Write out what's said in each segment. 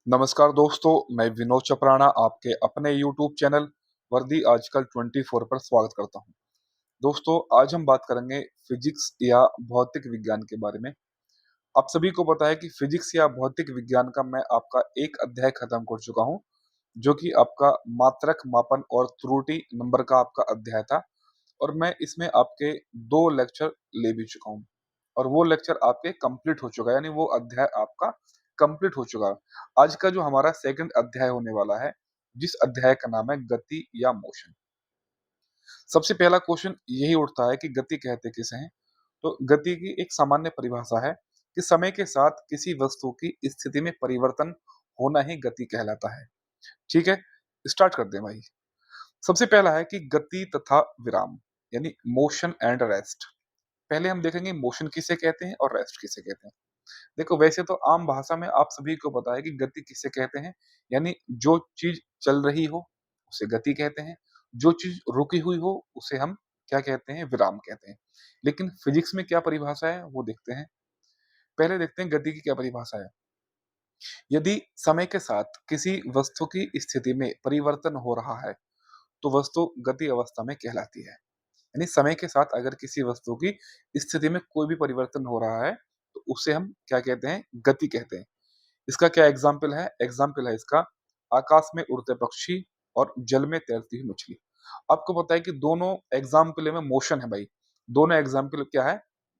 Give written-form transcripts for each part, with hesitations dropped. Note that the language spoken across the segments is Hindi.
नमस्कार दोस्तों, मैं विनोद चपराना आपके अपने YouTube चैनल वर्दी आजकल 24 पर स्वागत करता हूं। दोस्तों, आज हम बात करेंगे फिजिक्स या भौतिक विज्ञान के बारे में। आप सभी को पता है कि फिजिक्स या भौतिक विज्ञान का मैं आपका एक अध्याय खत्म कर चुका हूं, जो कि आपका मात्रक मापन और त्रुटि नंबर का आपका अध्याय था। और मैं इसमें आपके 2 लेक्चर ले भी चुका हूँ और वो लेक्चर आपके कंप्लीट हो चुका है, यानी वो अध्याय आपका कंप्लीट हो चुका है। आज का जो हमारा सेकंड अध्याय होने वाला है, जिस अध्याय का नाम है गति या मोशन। सबसे पहला क्वेश्चन यही उठता है कि गति कहते किसे हैं? तो गति की एक सामान्य परिभाषा है कि समय के साथ किसी वस्तु की स्थिति में परिवर्तन होना ही गति कहलाता है। ठीक है, स्टार्ट करते हैं भाई। सबसे पहला है कि गति तथा विराम, यानी मोशन एंड रेस्ट। पहले हम देखेंगे मोशन किसे कहते हैं और रेस्ट किसे कहते हैं। देखो, वैसे तो आम भाषा में आप सभी को पता है कि गति किसे कहते हैं, यानी जो चीज चल रही हो उसे गति कहते हैं, जो चीज रुकी हुई हो उसे हम क्या कहते हैं, विराम कहते हैं। लेकिन फिजिक्स में क्या परिभाषा है वो देखते हैं। पहले देखते हैं गति की क्या परिभाषा है। यदि समय के साथ किसी वस्तु की स्थिति में परिवर्तन हो रहा है तो वस्तु गति अवस्था में कहलाती है। यानी समय के साथ अगर किसी वस्तु की स्थिति में कोई भी परिवर्तन हो रहा है तो उसे हम क्या कहते हैं, गति कहते हैं। इसका क्या एग्जाम्पल है? एग्जाम्पल है इसका आकाश में उड़ते पक्षी और जल में तैरती हुई मछली। आपको पता है कि दोनों एग्जाम्पल में मोशन है भाई। दोनों एग्जाम्पल क्या है?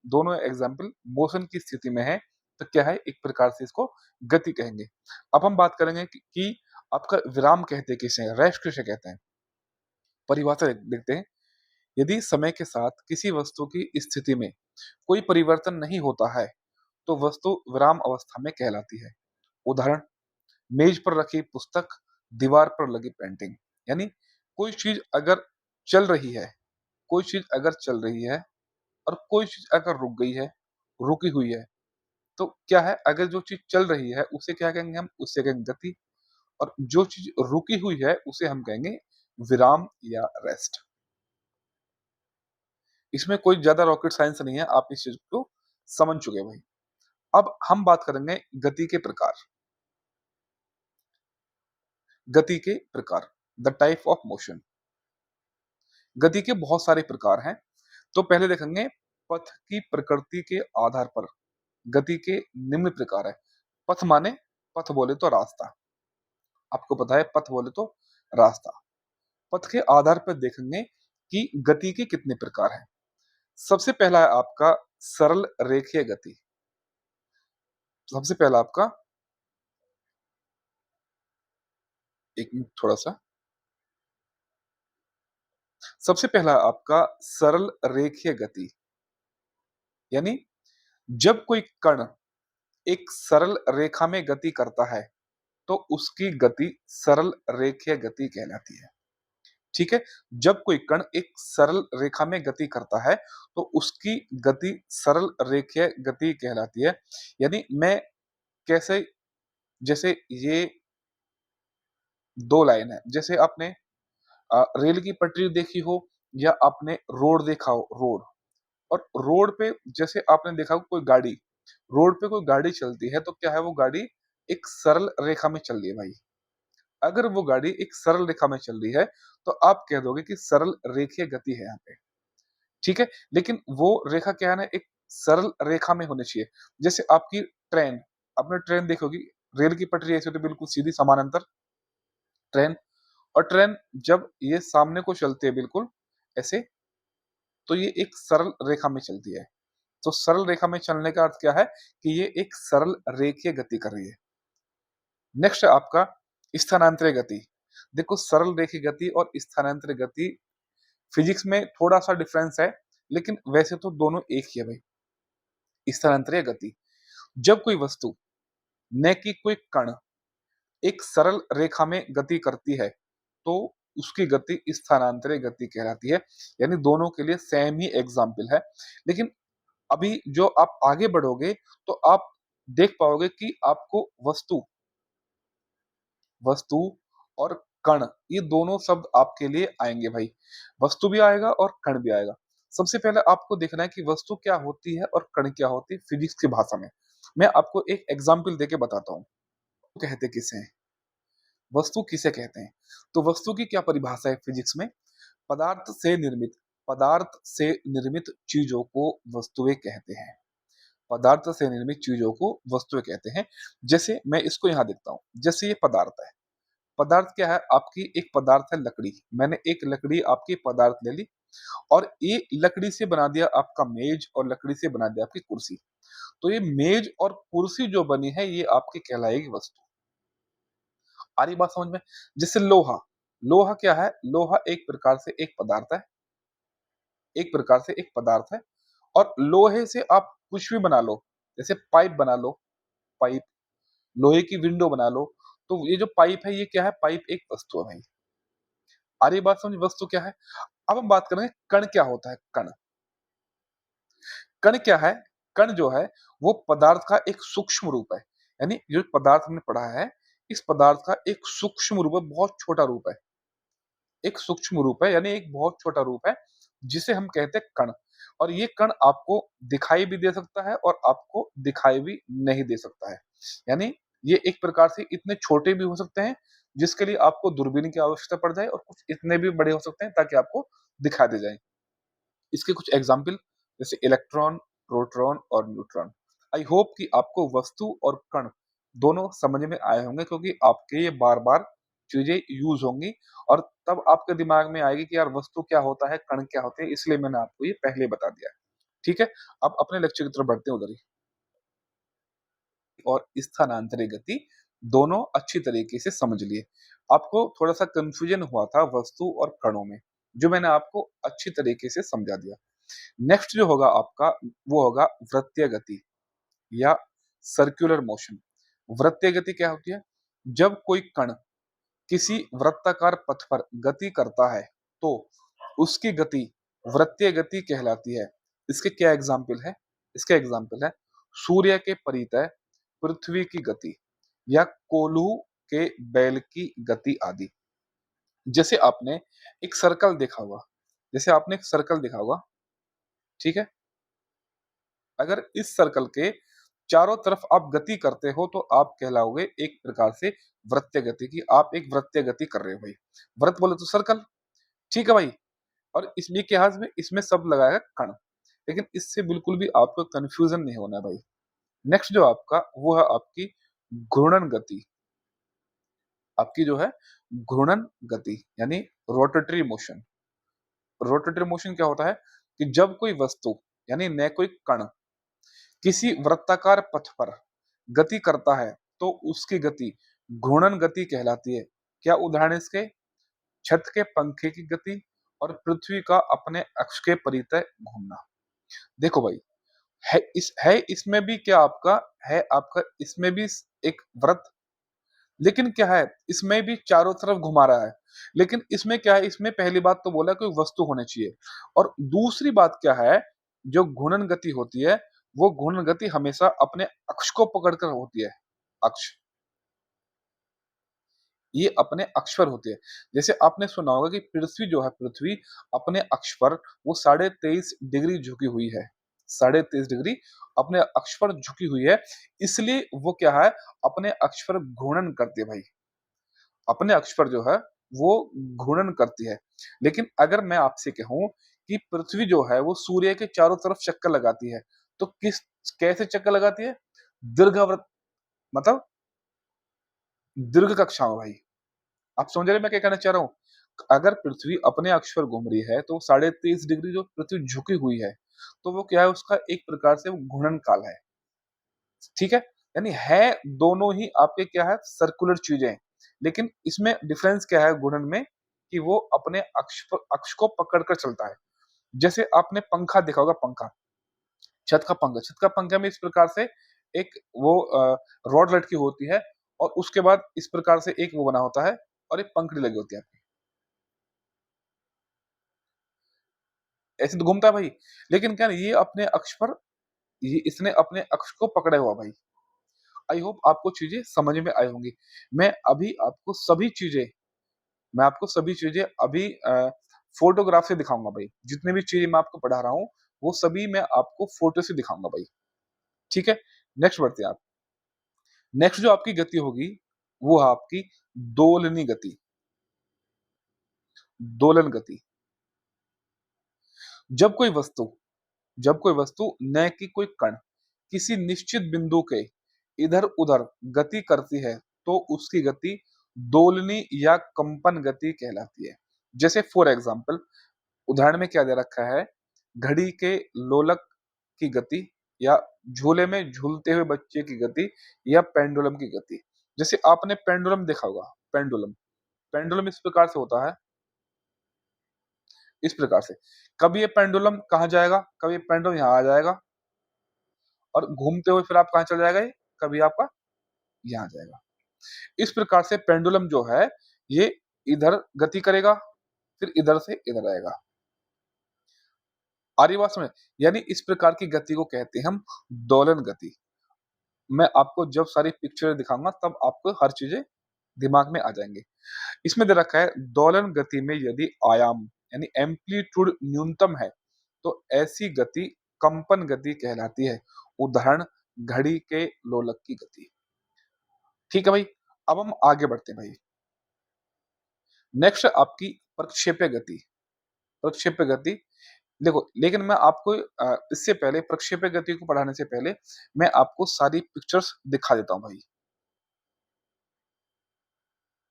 दोनों एग्जाम्पल मोशन की स्थिति में है, तो क्या है, एक प्रकार से इसको गति कहेंगे। अब हम बात करेंगे कि आपका विराम कहते किसे हैं, रेस्ट किसे कहते हैं। परिभाषा देखते हैं। यदि समय के साथ किसी वस्तु की स्थिति में कोई परिवर्तन नहीं होता है तो वस्तु विराम अवस्था में कहलाती है। उदाहरण, मेज पर रखी पुस्तक, दीवार पर लगी पेंटिंग। यानी कोई चीज अगर चल रही है, कोई चीज अगर चल रही है और कोई चीज अगर रुक गई है, रुकी हुई है, तो क्या है, अगर जो चीज चल रही है उसे क्या कहेंगे, हम उसे कहेंगे गति। और जो चीज रुकी हुई है उसे हम कहेंगे विराम या रेस्ट। इसमें कोई ज्यादा रॉकेट साइंस नहीं है, आप इस चीज को समझ चुके हैं भाई। अब हम बात करेंगे गति के प्रकार। गति के प्रकार, द टाइप ऑफ मोशन। गति के बहुत सारे प्रकार हैं। तो पहले देखेंगे पथ की प्रकृति के आधार पर गति के निम्न प्रकार है। पथ माने, पथ बोले तो रास्ता, आपको पता है पथ बोले तो रास्ता। पथ के आधार पर देखेंगे कि गति के कितने प्रकार हैं। सबसे पहला है आपका सरल रेखीय गति। सबसे पहला आपका, एक मिनट थोड़ा सा, सबसे पहला आपका सरल रेखीय गति। यानी जब कोई कण एक सरल रेखा में गति करता है तो उसकी गति सरल रेखीय गति कहलाती है। ठीक है, जब कोई कण एक सरल रेखा में गति करता है तो उसकी गति सरल रेखीय गति कहलाती है। यानी मैं कैसे, जैसे ये दो लाइन है, जैसे आपने रेल की पटरी देखी हो या आपने रोड देखा हो, रोड, और रोड पे जैसे आपने देखा हो कोई गाड़ी, रोड पे कोई गाड़ी चलती है तो क्या है, वो गाड़ी एक सरल रेखा में चल रही है भाई। अगर वो गाड़ी एक सरल रेखा में चल रही है तो आप कह दोगे कि सरल रेखीय गति है यहाँ पे। ठीक है, लेकिन वो रेखा क्या है ना, एक सरल रेखा में होनी चाहिए। जैसे आपकी ट्रेन, आपने ट्रेन देखोगी, रेल की पटरी ऐसी होती है बिल्कुल सीधी समानांतर ट्रेन, और ट्रेन जब ये सामने को चलती है बिल्कुल ऐसे, तो ये एक सरल रेखा में चलती है। तो सरल रेखा में चलने का अर्थ क्या है कि ये एक सरल रेखीय गति कर रही है। नेक्स्ट है आपका स्थानांतरित गति। देखो, सरल रेखीय गति और स्थानांतरित गति फिजिक्स में थोड़ा सा डिफरेंस है, लेकिन वैसे तो दोनों एक ही है भाई। स्थानांतरित गति, जब कोई वस्तु, न कि कोई कण, एक सरल रेखा में गति करती है तो उसकी गति स्थानांतरित गति कहलाती है। यानी दोनों के लिए सेम ही एग्जाम्पल है। लेकिन अभी जो आप आगे बढ़ोगे तो आप देख पाओगे कि आपको वस्तु, वस्तु और कण, ये दोनों शब्द आपके लिए आएंगे भाई। वस्तु भी आएगा और कण भी आएगा। सबसे पहले आपको देखना है कि वस्तु क्या होती है और कण क्या होती है फिजिक्स की भाषा में। मैं आपको एक एग्जाम्पल देके बताता हूँ। कहते किसे हैं? वस्तु किसे कहते हैं? तो वस्तु की क्या परिभाषा है फिजिक्स में? पदार्थ से निर्मित पदार्थ से निर्मित चीजों को वस्तुएं कहते हैं। पदार्थ से निर्मित चीजों को वस्तुएं कहते हैं। जैसे मैं इसको यहाँ देखता हूँ, जैसे ये पदार्थ है। पदार्थ क्या है? आपकी एक पदार्थ है लकड़ी। मैंने एक लकड़ी आपकी पदार्थ ले ली और ये लकड़ी से बना दिया आपका मेज और लकड़ी से बना दिया आपकी कुर्सी। तो ये मेज और कुर्सी जो बनी है ये आपकी कहलाएगी वस्तु। आ रही बात समझ में? जैसे लोहा, लोहा क्या है? लोहा एक प्रकार से एक पदार्थ है, एक प्रकार से एक पदार्थ है और लोहे से आप कुछ भी बना लो, जैसे पाइप बना लो, पाइप, लोहे की विंडो बना लो, तो ये जो पाइप है ये क्या है? पाइप एक वस्तु है भाई। आ रही बात समझ? वस्तु क्या है? अब हम बात करेंगे कण क्या होता है? कण। कण क्या है? कण जो है वो पदार्थ का एक सूक्ष्म रूप है। यानी जो पदार्थ हमने पढ़ा है, इस पदार्थ का एक सूक्ष्म रूप है, बहुत छोटा रूप है। एक सूक्ष्म रूप है यानी एक बहुत छोटा रूप है जिसे हम कहते हैं कण। और ये कण आपको दिखाई भी दे सकता है और आपको दिखाई भी नहीं दे सकता है। यानी ये एक प्रकार से इतने छोटे भी हो सकते हैं जिसके लिए आपको दूरबीन की आवश्यकता पड़ जाए और कुछ इतने भी बड़े हो सकते हैं ताकि आपको दिखा दे जाए। इसके कुछ एग्जाम्पल जैसे इलेक्ट्रॉन, प्रोटॉन और न्यूट्रॉन। आई होप कि आपको वस्तु और कण दोनों समझ में आए होंगे क्योंकि आपके ये बार बार चीजें यूज होंगी और तब आपके दिमाग में आएगी कि यार वस्तु क्या होता है, कण क्या होते हैं, इसलिए मैंने आपको ये पहले बता दिया है। ठीक है, अब अपने लेक्चर की तरफ बढ़ते हैं उधर ही। और स्थानांतरित गति दोनों अच्छी तरीके से समझ लिए। आपको थोड़ा सा कंफ्यूजन हुआ था वस्तु और कणों में, जो मैंने आपको अच्छी तरीके से समझा दिया। नेक्स्ट जो होगा आपका वो होगा वृत्तीय गति या सर्कुलर मोशन। वृत्तीय गति क्या होती है? जब कोई कण किसी वृत्ताकार पथ पर गति करता है तो उसकी गति वृत्तीय गति कहलाती है। इसके क्या एग्जाम्पल है? इसके एग्जाम्पल है सूर्य के परितः पृथ्वी की गति या कोल्हू के बैल की गति आदि। जैसे आपने एक सर्कल देखा होगा, जैसे आपने एक सर्कल देखा होगा, ठीक है? अगर इस सर्कल के चारों तरफ आप गति करते हो तो आप कहलाओगे एक प्रकार से वृत्तीय गति की। आप एक वृत्तीय गति कर रहे हो भाई। वृत्त बोले तो सर्कल, ठीक है भाई। और इसमें क्या है? इसमें सब लगाएगा कण, लेकिन इससे बिल्कुल भी आपको कंफ्यूजन नहीं होना भाई। नेक्स्ट जो आपका वो है आपकी घूर्णन गति। आपकी जो है घूर्णन गति यानी रोटेटरी मोशन। रोटेटरी मोशन क्या होता है कि जब कोई वस्तु यानी न कोई कण किसी वृत्ताकार पथ पर गति करता है तो उसकी गति घूर्णन गति कहलाती है। क्या उदाहरण इसके? छत के पंखे की गति और पृथ्वी का अपने अक्ष के परितः घूमना। देखो भाई, है इसमें भी क्या आपका है आपका इसमें भी एक वृत्त, लेकिन क्या है इसमें भी चारों तरफ घुमा रहा है। लेकिन इसमें क्या है? इसमें पहली बात तो बोला कोई वस्तु होनी चाहिए और दूसरी बात क्या है? जो घूर्णन गति होती है वो घूर्णन गति हमेशा अपने अक्ष को पकड़कर होती है। अक्ष, ये अपने अक्ष पर होती है। जैसे आपने सुना होगा कि पृथ्वी जो है, पृथ्वी अपने अक्ष पर वो 23.5 डिग्री झुकी हुई है। 23.5 डिग्री अपने अक्ष पर झुकी हुई है, इसलिए वो क्या है? अपने अक्ष पर घूर्णन करती है भाई। अपने अक्ष पर जो है वो घूर्णन करती है। लेकिन अगर मैं आपसे कहूं कि पृथ्वी जो है वो सूर्य के चारों तरफ चक्कर लगाती है तो किस कैसे चक्कर लगाती है? दीर्घवृत्त, मतलब दीर्घ कक्षा में भाई। आप समझ रहे हैं मैं क्या कहना चाह रहा हूँ? अगर पृथ्वी अपने अक्ष पर घूम रही है तो 23.5 डिग्री जो पृथ्वी झुकी हुई है तो वो क्या है? उसका एक प्रकार से वो घूर्णन काल है। ठीक है, यानी है दोनों ही आपके क्या है? सर्कुलर चीजें। लेकिन इसमें डिफरेंस क्या है घूर्णन में? कि वो अपने अक्ष को पकड़ कर चलता है। जैसे आपने पंखा देखा होगा, पंखा, छत का पंखा में इस प्रकार से एक वो रॉड लटकी होती है और उसके बाद इस प्रकार से एक वो बना होता है और एक पंखड़ी लगी होती है। ऐसे तो घूमता है भाई, लेकिन क्या ये अपने अक्ष पर ये इसने अपने अक्ष को पकड़ा हुआ भाई। आई होप आपको चीजें समझ में आई होंगी। मैं अभी आपको सभी चीजें मैं आपको सभी चीजें अभी फोटोग्राफ से दिखाऊंगा भाई। जितने भी चीजें मैं आपको पढ़ा रहा हूँ वो सभी मैं आपको फोटो से दिखाऊंगा भाई। ठीक है, नेक्स्ट बढ़ते हैं आप। नेक्स्ट जो आपकी गति होगी वो है आपकी दोलनी गति, दोलन गति। जब कोई वस्तु जब कोई वस्तु न कि कोई कण किसी निश्चित बिंदु के इधर-उधर गति करती है, तो उसकी गति दोलनी या कंपन गति कहलाती है। जैसे फॉर एग्जांपल उदाहरण में क्या दे रखा है, घड़ी के लोलक की गति या झूले में झूलते हुए बच्चे की गति या पेंडुलम की गति। जैसे आपने पेंडुलम देखा होगा, पेंडुलम। पेंडुलम इस प्रकार से होता है, इस प्रकार से। कभी ये पेंडुलम कहाँ जाएगा, कभी ये पेंडुलम यहाँ आ जाएगा और घूमते हुए फिर आप कहाँ चला जाएगा ये, कभी आपका यहाँ जाएगा। इस प्रकार से पेंडुलम जो है, ये इधर गति करेगा, फिर इधर से इधर आएगा। आ रही बात समझ? यानी इस प्रकार की गति को कहते हैं हम दोलन गति। मैं आपको जब सारी पिक्चर दिखाऊँगा तब आपको हर चीज़ें दिमाग में आ जाएँगी। इसमें दे रखा है दोलन गति में यदि आयाम यानी एम्पलीट्यूड न्यूनतम है, तो ऐसी गति कंपन गति कहलाती है। उदाहरण घड़ी के लोलक की गति। ठीक है भाई? अब हम आगे बढ़ते हैं भाई। नेक्स्ट आपकी प्रक्षेप्य गति। प्रक्षेप्य गति देखो, लेकिन मैं आपको इससे पहले प्रक्षेप्य गति को पढ़ाने से पहले मैं आपको सारी पिक्चर्स दिखा देता हूँ भाई।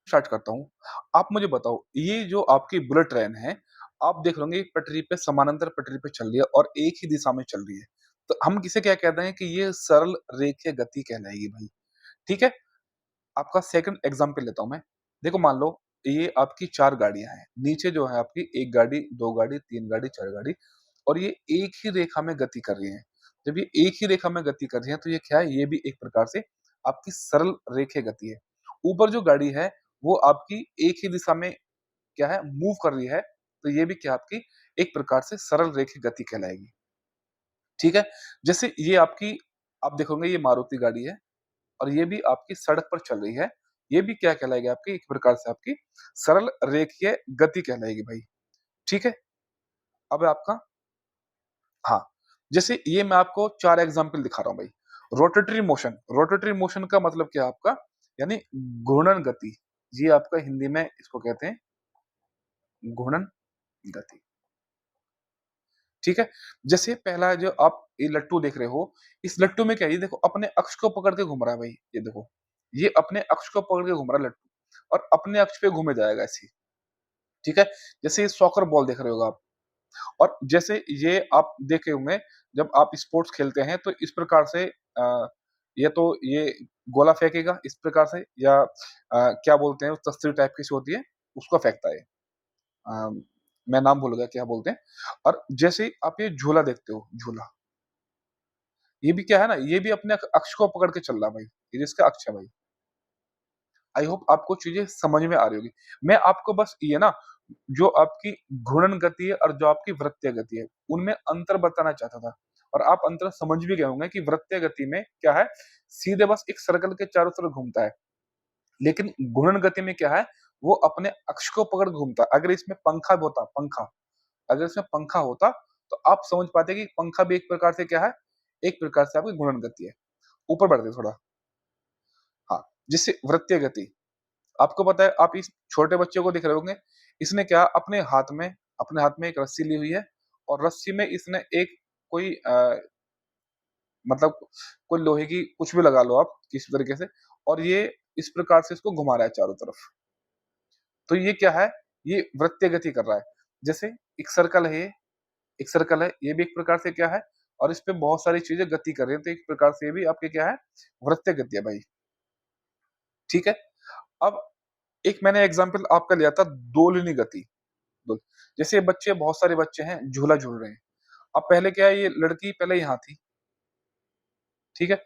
स्टार्ट करता हूँ। आप मुझे बताओ, ये जो आपकी बुलेट ट्रेन है, आप देख लोगे पटरी पे समानांतर पटरी पे चल रही है और एक ही दिशा में चल रही है। तो हम किसे क्या कहते हैं कि ये सरल रेखीय गति कहलाएगी भाई। ठीक है? आपका सेकंड एग्जांपल लेता हूँ मैं। देखो मान लो ये आपकी 4 गाड़ियाँ हैं। नीचे जो है आपकी 1 गाड़ी, 2 गाड़ी, 3 गाड़ी, 4 गाड़ी और ये एक ही रेखा में गति कर रही हैं। जब ये एक ही रेखा में गति कर रही हैं तो ये क्या है? ये भी एक प्रकार से आपकी सरल रेखीय गति है। ऊपर जो गाड़ी है वो आपकी एक ही दिशा में क्या है? मूव कर रही है, तो ये भी क्या आपकी एक प्रकार से सरल रेखीय गति कहलाएगी। ठीक है? जैसे ये आपकी आप देखोगे ये मारुति गाड़ी है और ये भी आपकी सड़क पर चल रही है। ये भी क्या कहलाएगी आपकी एक प्रकार से आपकी सरल रेखीय गति कहलाएगी भाई। ठीक है? अब आपका हाँ, जैसे ये मैं आपको 4 एग्ज़ाम्पल दिखा रहा हूँ भाई। रोटेटरी मोशन का मतलब क्या है आपका? यानी घूर्णन गति। ये आपका हिंदी में इसको कहते हैं घूर्णन गति। ठीक है? जैसे पहला जो आप ये लट्टू देख रहे हो, इस लट्टू में क्या है? ये देखो अपने अक्ष को पकड़ के घूम रहा है भाई, ये देखो। ये अपने अक्ष को पकड़ के घूम रहा है लट्टू और अपने अक्ष पे घूमे जाएगा ऐसे ही। ठीक है? जैसे ये सॉकर बॉल देख रहे होगे आप और जैसे ये आप देखे होंगे जब आप स्पोर्ट्स खेलते हैं तो इस प्रकार से या तो ये गोला फेंकेगा इस प्रकार से या क्या बोलते हैं, तस्तरी टाइप की सी होती है, उसको फेंकता है। अ, मैं नाम भूल गया क्या बोलते हैं। और जैसे ही आप ये झूला देखते हो, झूला, ये भी क्या है ना, ये भी अपने अक्ष को पकड़ के चल रहा है भाई, ये जिसका अक्ष है भाई। आई होप आपको चीज़ें समझ में आ रही होगी। मैं आपको बस ये ना जो आपकी घूर्णन गति है और जो आपकी वृत्तीय गति है, उनमें अंतर बताना चाहता था और आप अंतर समझ भी गए होंगे कि वृत्तीय गति में क्या है, सीधे बस एक सर्कल के चारों तरफ घूमता है। लेकिन घूर्णन गति में क्या है, वो अपने अक्ष को पकड़ के घूमता है। अगर इसमें पंखा होता, तो आप समझ पाते कि पंखा भी एक प्रकार से क्या है, एक प्रकार से आपकी घूर्णन गति है। ऊपर बढ़ते हैं थोड़ा। हाँ, जिससे वृत्तीय गति आपको पता है आप इस छोटे बच्चे को देख रहे होंगे, इसने क्या अपने हाथ में एक रस्सी ली हुई है और रस्सी में इसने एक कोई मतलब कोई लोहे की कुछ भी लगा लो आप किसी तरीके से और ये इस प्रकार से इसको घुमा रहा है चारों तरफ। तो ये क्या है? ये वृत्तीय गति कर रहा है। जैसे एक सर्कल है ये, एक सर्कल है, ये भी एक प्रकार से क्या है और इस पे बहुत सारी चीज़ें गति कर रही हैं, तो एक प्रकार से ये भी आपकी क्या है, वृत्तीय गति है भाई। ठीक है? अब एक मैंने एग्ज़ाम्पल आपका लिया था दोलिनी गति। दो जैसे बच्चे बहुत सारे बच्चे हैं, झूला झूल रहे हैं। अब पहले क्या है ये लड़की पहले यहाँ थी, ठीक है?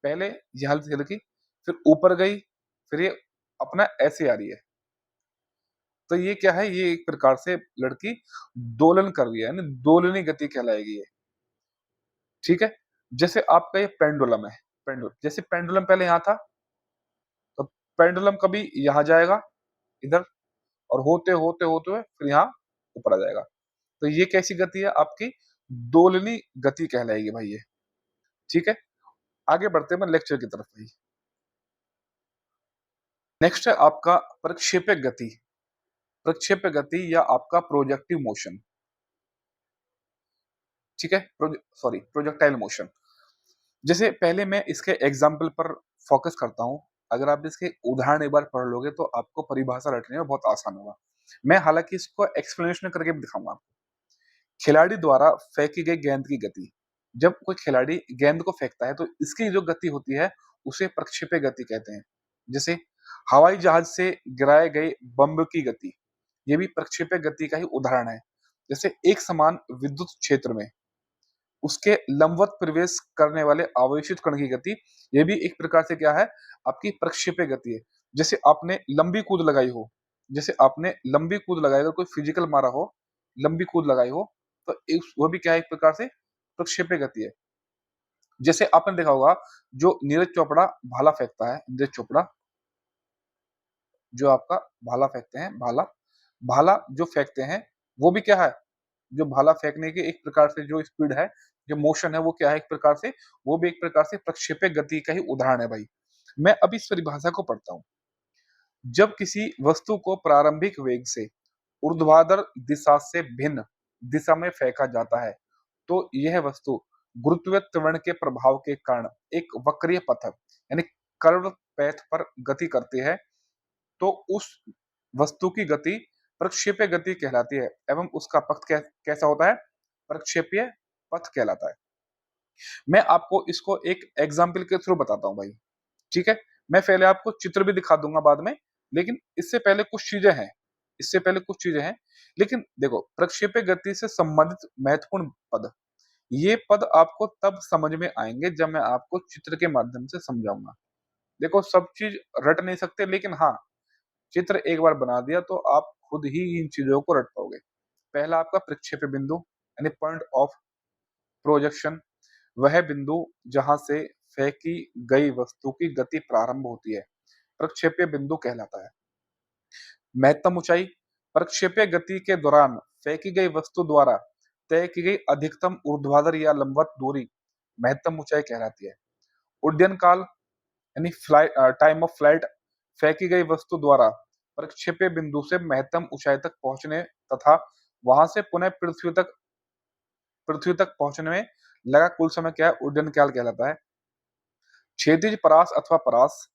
पहले यहाँ से लड़की, फिर ऊपर गई, फिर ये अपना ऐसे आ रही है। तो ये क्या है, ये एक प्रकार से लड़की दोलन कर रही है, यानी दोलनी गति कहलाएगी ये, ठीक है? जैसे आपका ये पेंडुलम है, जैसे पेंडुलम पहले यहाँ था, तो पेंडुलम कभी यहाँ जाएगा, इधर और होते हुए फिर यहाँ ऊपर आ जाएगा। तो ये कैसी गति है आपकी दोलनी गति कहलाएगी भाई ये, ठीक है? आगे बढ़ते हैं मैं लेक्चर की तरफ भाई। नेक्स्ट है आपका प्रक्षेपक गति। प्रक्षेपक गति या आपका प्रोजेक्टिव मोशन, ठीक है, प्रोजेक्टाइल मोशन। जैसे पहले मैं इसके एग्जाम्पल पर फोकस करता हूँ। अगर आप इसके उदाहरण एक बार पढ़ लोगे तो आपको परिभाषा रटने में बहुत आसान होगा। मैं हालांकि इसको एक्सप्लेनेशन करके भी दिखाऊंगा आपको। खिलाड़ी द्वारा फेंकी गई गेंद की गति। जब कोई खिलाड़ी गेंद को फेंकता है तो इसकी जो गति होती है उसे प्रक्षेपी गति कहते हैं। जैसे हवाई जहाज से गिराए गए बम की गति, ये भी प्रक्षेपी गति का ही उदाहरण है। जैसे एक समान विद्युत क्षेत्र में उसके लंबवत प्रवेश करने वाले आवेशित कण की गति, ये भी एक प्रकार से क्या है, आपकी प्रक्षेपी गति है। जैसे आपने लंबी कूद लगाई हो, जैसे आपने लंबी कूद लगाई, अगर कोई फिजिकल मारा हो, लंबी कूद लगाई हो, तो वह भी क्या है, एक प्रकार से प्रक्षेपी गति है। जैसे आपने देखा होगा जो नीरज चोपड़ा भाला फेंकता है, नीरज चोपड़ा जो आपका भाला फेंकते हैं, भाला भाला जो फेंकते हैं, वो भी क्या है, जो भाला फेंकने की एक प्रकार से जो स्पीड है, जो मोशन है, वो क्या है, एक प्रकार से वो भी एक प्रकार से प्रक्षेपक गति का ही उदाहरण है भाई। मैं अब इस परिभाषा को पढ़ता हूँ। जब किसी वस्तु को प्रारंभिक वेग से ऊर्ध्वाधर दिशा से भिन्न दिशा में फेंका जाता है तो यह वस्तु गुरुत्वीय त्वरण के प्रभाव के कारण एक वक्रीय पथ यानी कर्व पैथ पर गति करती है, तो उस वस्तु की गति प्रक्षेपीय गति कहलाती है एवं उसका पथ कैसा होता है, प्रक्षेपीय पथ कहलाता है। मैं आपको इसको एक एग्जाम्पल के थ्रू बताता हूँ भाई, ठीक है। मैं पहले आपको चित्र भी दिखा दूंगा बाद में, लेकिन इससे पहले कुछ चीजें हैं, इससे पहले कुछ चीजें हैं। लेकिन देखो, प्रक्षेपी गति से संबंधित महत्वपूर्ण पद, ये पद आपको तब समझ में आएंगे जब मैं आपको चित्र के माध्यम से समझाऊंगा। देखो, सब चीज रट नहीं सकते, लेकिन हाँ, चित्र एक बार बना दिया तो आप खुद ही इन चीजों को रट पाओगे। पहला आपका प्रक्षेपी बिंदु यानी पॉइंट ऑफ प्रोजेक्शन, वह बिंदु जहां से फेंकी गई वस्तु की गति प्रारंभ होती है, प्रक्षेपीय बिंदु कहलाता है। महत्तम ऊंचाई, प्रक्षेपीय गति के दौरान फेंकी गई वस्तु द्वारा तय की गई अधिकतम ऊर्ध्वाधर या लंबवत दूरी महत्तम ऊंचाई कहलाती है। उड्डयन काल यानी फ्लाइट, टाइम ऑफ फ्लाइट, फेंकी गई वस्तु द्वारा प्रक्षेपीय बिंदु से महत्तम ऊंचाई तक पहुंचने तथा वहां से पुनः पृथ्वी तक पहुंचने में लगा कुल समय क्या है, उड्डयन काल कहलाता है। क्षैतिज परास अथवा परास,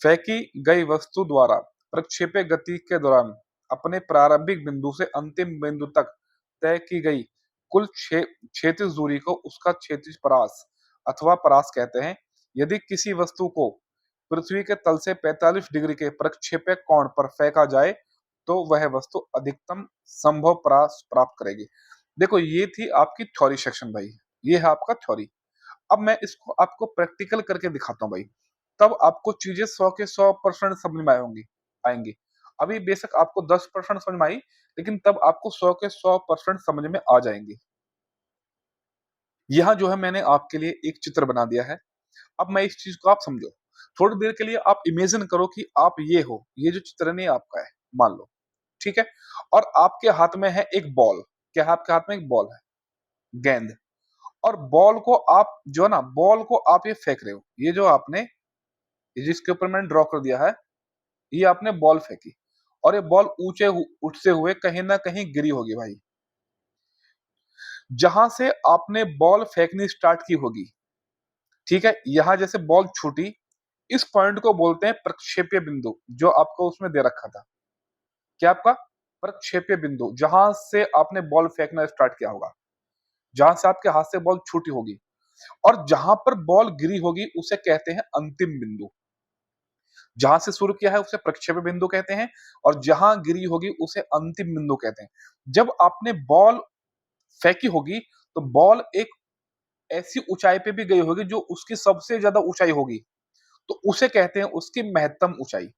फेंकी गई वस्तु द्वारा प्रक्षेपी गति के दौरान अपने प्रारंभिक बिंदु से अंतिम बिंदु तक तय की गई कुल क्षैतिज दूरी को उसका क्षैतिज परास अथवा परास कहते हैं। यदि किसी वस्तु को पृथ्वी के तल से 45 डिग्री के प्रक्षेपक कोण पर फेंका जाए तो वह वस्तु अधिकतम संभव परास प्राप्त करेगी। देखो, ये थी आपकी थ्योरी सेक्शन भाई, ये है आपका थ्योरी। अब मैं इसको आपको प्रैक्टिकल करके दिखाता हूँ भाई, तब आपको चीजें 100 के 100% समझ में आएंगी। अभी बेशक आपको 10% समझ में आई, लेकिन तब आपको 100 के 100% समझ में आ जाएंगी। यहाँ जो है मैंने आपके लिए एक चित्र बना दिया है। अब मैं इस चीज को आप समझो, थोड़ी देर के लिए आप इमेजिन करो कि आप ये हो, ये जो चित्र नहीं आपका है, मान लो, ठीक है। और आपके हाथ में है एक बॉल, क्या है आपके हाथ में, एक बॉल है, गेंद। और बॉल को आप जो है ना, बॉल को आप ये फेंक रहे हो, ये जो आपने, जिसके ऊपर मैंने ड्रॉ कर दिया है, ये आपने बॉल फेंकी और ये बॉल उठते हुए कहीं ना कहीं गिरी होगी भाई। जहां से आपने बॉल फेंकनी स्टार्ट की होगी, ठीक है, यहां जैसे बॉल छूटी, इस पॉइंट को बोलते हैं प्रक्षेपीय बिंदु, जो आपको उसमें दे रखा था। क्या आपका प्रक्षेपीय बिंदु, जहां से आपने बॉल फेंकना स्टार्ट किया होगा, जहां से आपके हाथ से बॉल छूटी होगी, और जहां पर बॉल गिरी होगी उसे कहते हैं अंतिम बिंदु। जहां से शुरू किया है उसे प्रक्षेपी बिंदु कहते हैं, और जहां गिरी होगी उसे अंतिम बिंदु कहते हैं। जब आपने बॉल फेंकी होगी तो बॉल एक ऐसी ऊंचाई पे भी गई होगी जो उसकी सबसे ज्यादा ऊंचाई होगी, तो उसे कहते हैं उसकी महत्तम ऊंचाई,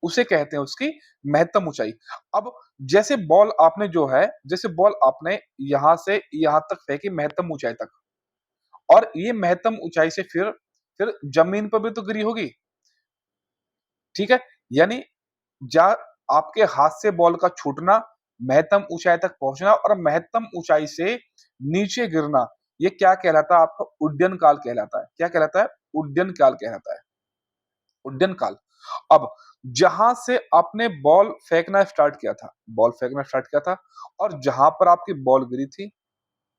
उसे कहते हैं उसकी महत्तम ऊंचाई। अब जैसे बॉल आपने जो है, जैसे बॉल आपने यहां से यहां तक फेंकी महत्तम ऊंचाई तक, और ये महत्तम ऊंचाई से फिर जमीन पर भी तो गिरी होगी, ठीक है। यानी जा आपके हाथ से बॉल का छूटना, महत्तम ऊंचाई तक पहुंचना और महत्तम ऊंचाई से नीचे गिरना, ये क्या कहलाता है, आपका उड्डयन काल कहलाता है। क्या कहलाता है, उड्डयन काल कहलाता है। उड्डयन काल। अब जहां से आपने बॉल फेंकना स्टार्ट किया था और जहां पर आपकी बॉल गिरी थी,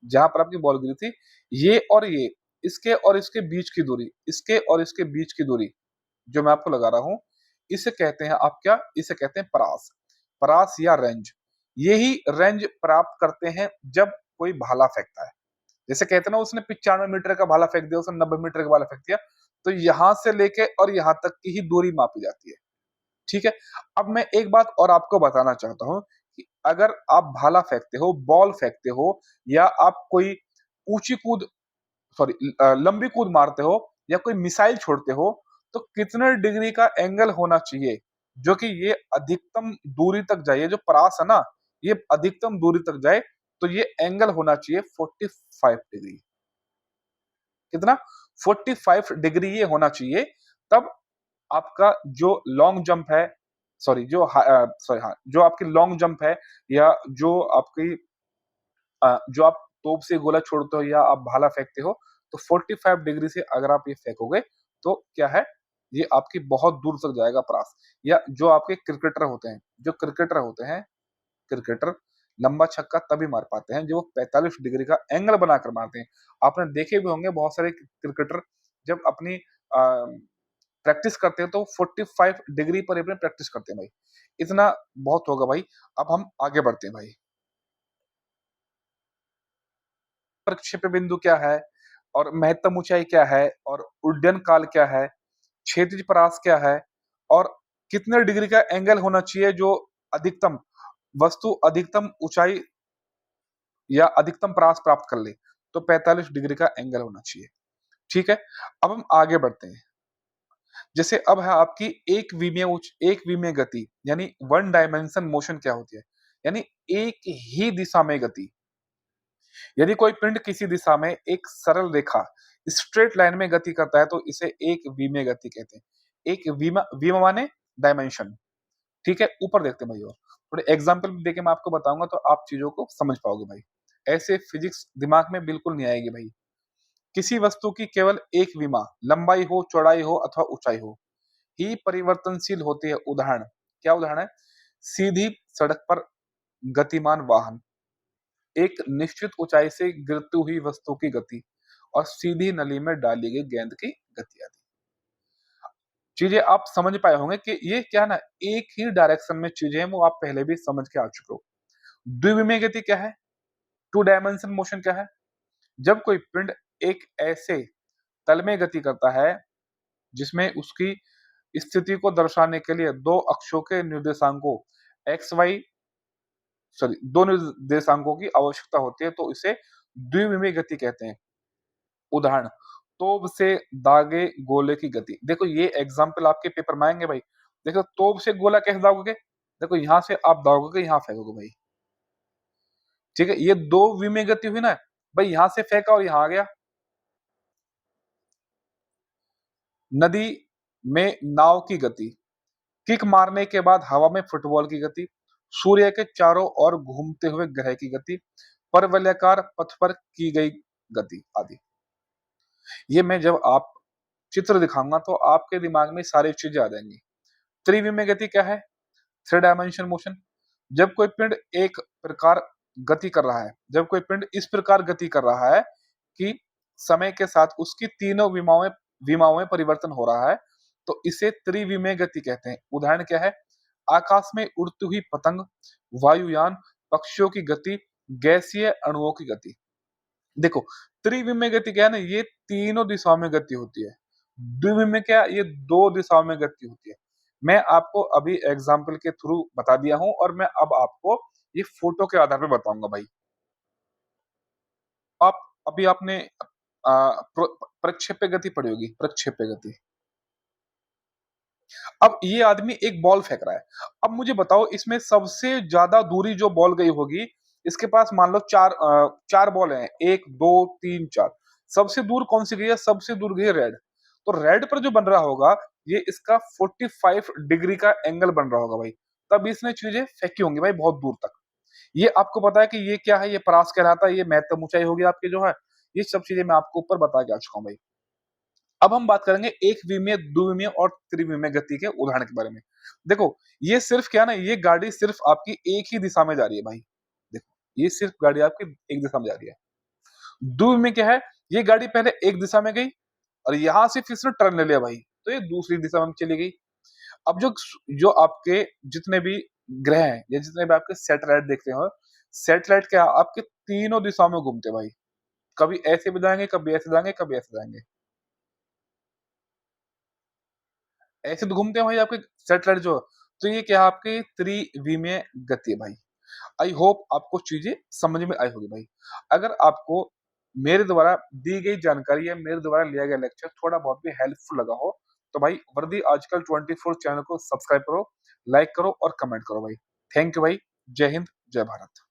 जहां पर आपकी बॉल गिरी थी, ये और ये, इसके और इसके बीच की दूरी, इसके और इसके बीच की दूरी जो मैं आपको लगा रहा हूं, इसे कहते हैं आप क्या, इसे कहते हैं परास। परास या रेंज। यही रेंज प्राप्त करते हैं जब कोई भाला फेंकता है। जैसे कहते हैं ना, उसने 95 मीटर का भाला फेंक दिया, उसने 90 मीटर का भाला फेंक दिया, तो यहां से लेके और यहां तक की ही दूरी मापी जाती है। ठीक है। अब मैं एक बात और आपको बताना चाहता हूं कि अगर आप भाला फेंकते हो, बॉल फेंकते हो, या आप कोई ऊंची कूद, सॉरी, लंबी कूद मारते हो, या कोई मिसाइल छोड़ते हो, तो कितने डिग्री का एंगल होना चाहिए जो कि ये अधिकतम दूरी तक जाए, ये जो परास है ना, ये अधिकतम दूरी तक जाए, तो ये एंगल होना चाहिए 45 डिग्री। कितना? 45 डिग्री ये होना चाहिए। तब आपका जो लॉन्ग जंप है, सॉरी सॉरी हाँ, जो आपकी लॉन्ग जंप है, या जो आपकी जो आप तोप से गोला छोड़ते हो या आप भाला फेंकते हो, तो 45 डिग्री से अगर आप ये फेंकोगे, तो क्या है, ये आपकी बहुत दूर तक जाएगा परास। या जो आपके क्रिकेटर होते हैं, जो क्रिकेटर होते हैं, क्रिकेटर लंबा छक्का तभी मार पाते हैं जो 45 डिग्री का एंगल बनाकर मारते हैं। आपने देखे भी होंगे बहुत सारे क्रिकेटर जब अपनी प्रैक्टिस करते हैं तो 45 डिग्री पर अपने प्रैक्टिस करते हैं भाई। इतना बहुत होगा भाई। अब हम आगे बढ़ते हैं भाई। प्रक्षेप्य बिंदु क्या है, और महत्तम ऊंचाई क्या है, और उड्डयन काल क्या है, क्षैतिज परास क्या है, और कितने डिग्री का एंगल होना चाहिए जो अधिकतम वस्तु अधिकतम ऊंचाई या अधिकतम परास प्राप्त कर ले, तो 45 डिग्री का एंगल होना चाहिए। ठीक है। अब हम आगे बढ़ते हैं। जैसे अब है आपकी एक विमीय गति, यानी वन डायमेंशन मोशन क्या होती है, यानी एक ही दिशा में गति। यदि कोई पिंड किसी दिशा में एक सरल रेखा स्ट्रेट लाइन में गति करता है तो इसे एक विमीय गति कहते हैं। एक विमा विमा माने डायमेंशन। ठीक है। ऊपर देखते हैं भाई, और थोड़े एग्जाम्पल देके मैं आपको बताऊंगा तो आप चीजों को समझ पाओगे भाई। ऐसे फिजिक्स दिमाग में बिल्कुल नहीं आएगी भाई। किसी वस्तु की केवल एक विमा, लंबाई हो, चौड़ाई हो अथवा ऊंचाई हो, ही परिवर्तनशील होती है। उदाहरण, क्या उदाहरण है? सीधी सड़क पर गतिमान वाहन, एक निश्चित ऊंचाई से गिरती हुई वस्तु की गति, और सीधी नली में डाली गई गेंद की गति आदि। चीजें आप समझ पाए होंगे कि ये क्या ना, एक ही डायरेक्शन में चीजें हैं, वो आप पहले भी समझ के आ चुके हो। द्विविमीय गति क्या है? टू डायमेंशन मोशन क्या है? जब कोई पिंड एक ऐसे तल में गति करता है जिसमें उसकी स्थिति को दर्शाने के लिए दो अक्षों के निर्देशांकों एक्स वाई, सॉरी, दो निर्देशांकों की आवश्यकता होती है, तो इसे द्विविमीय गति कहते हैं। उदाहरण, तोप से दागे गोले की गति। देखो ये एग्जाम्पल आपके पेपर में आएंगे भाई। देखो तोप से गोला कैसे दागोगे? देखो यहां से आप दागोगे, यहां फेंकोगे भाई। ठीक है। ये दो विमीय गति हुई ना भाई, यहां से फेंका और यहां आ गया। नदी में नाव की गति, किक मारने के बाद हवा में फुटबॉल की गति, सूर्य के चारों ओर घूमते हुए ग्रह की गति, परवलयाकार पथ पर की गई गति आदि। ये मैं जब आप चित्र दिखाऊंगा तो आपके दिमाग में सारी चीजें आ जाएंगी। त्रिविमीय गति क्या है? Three dimension motion. जब कोई पिंड एक प्रकार गति कर रहा है, जब कोई पिंड इस प्रकार गति कर रहा है कि समय के साथ उसकी तीनों विमाओं में परिवर्तन हो रहा है, तो इसे त्रिविमीय गति कहते हैं। उदाहरण क्या है? आकाश में उड़ती हुई पतंग, वायुयान, पक्षियों की गति, गैसीय अणुओं की गति। देखो त्रिविमीय गति क्या है ना, ये तीनों दिशाओं में गति होती है। द्विविमीय क्या, ये दो दिशाओं में गति होती है। मैं आपको अभी एग्जाम्पल के थ्रू बता दिया हूं, और मैं अब आपको ये फोटो के आधार पर बताऊंगा भाई। आप अभी आपने प्रक्षेप्य गति पढ़ी होगी, प्रक्षेप्य गति। अब ये आदमी एक बॉल फेंक रहा है। अब मुझे बताओ, इसमें सबसे ज्यादा दूरी जो बॉल गई होगी, इसके पास मान लो चार बॉल हैं, एक दो तीन चार। सबसे दूर कौन सी गई है? सबसे दूर गई है रेड। तो रेड पर जो बन रहा होगा, ये इसका 45 डिग्री का एंगल बन रहा होगा भाई। तब इसने चीजें फेंकी होंगी भाई बहुत दूर तक। ये आपको पता है कि ये क्या है? ये परास कहलाता है। ये महत्तम ऊंचाई होगी आपकी जो है। ये सब चीजें मैं आपको ऊपर बता के आ चुका हूँ भाई। अब हम बात करेंगे एक विमीय, द्विविमीय और त्रिविमीय गति के उदाहरण के बारे में। देखो, ये सिर्फ क्या है ना, ये गाड़ी सिर्फ आपकी एक ही दिशा में जा रही है भाई। देखो, ये सिर्फ गाड़ी आपकी एक दिशा में जा रही है। द्विविमीय क्या है, ये गाड़ी पहले एक दिशा में गई और यहाँ से फिर इसने टर्न ले लिया भाई, तो ये दूसरी दिशा में चली गई। अब जो जो आपके जितने भी ग्रह हैं या जितने भी आपके सैटेलाइट देखते हो, सैटेलाइट क्या आपके तीनों दिशाओं में घूमते हैं भाई। कभी ऐसे भी जाएंगे, कभी ऐसे जाएंगे, कभी ऐसे जाएंगे। ऐसे तो घूमते हैं भाई आपके सैटेलाइट जो। तो ये क्या है, आपकी त्रिविमीय गति है भाई। आई होप आपको चीजें समझ में आई होगी भाई। अगर आपको मेरे द्वारा दी गई जानकारी या मेरे द्वारा लिया गया लेक्चर थोड़ा बहुत भी हेल्पफुल लगा हो, तो भाई वर्दी आजकल 24 चैनल को सब्सक्राइब करो, लाइक करो और कमेंट करो भाई। थैंक यू भाई। जय हिंद, जय भारत।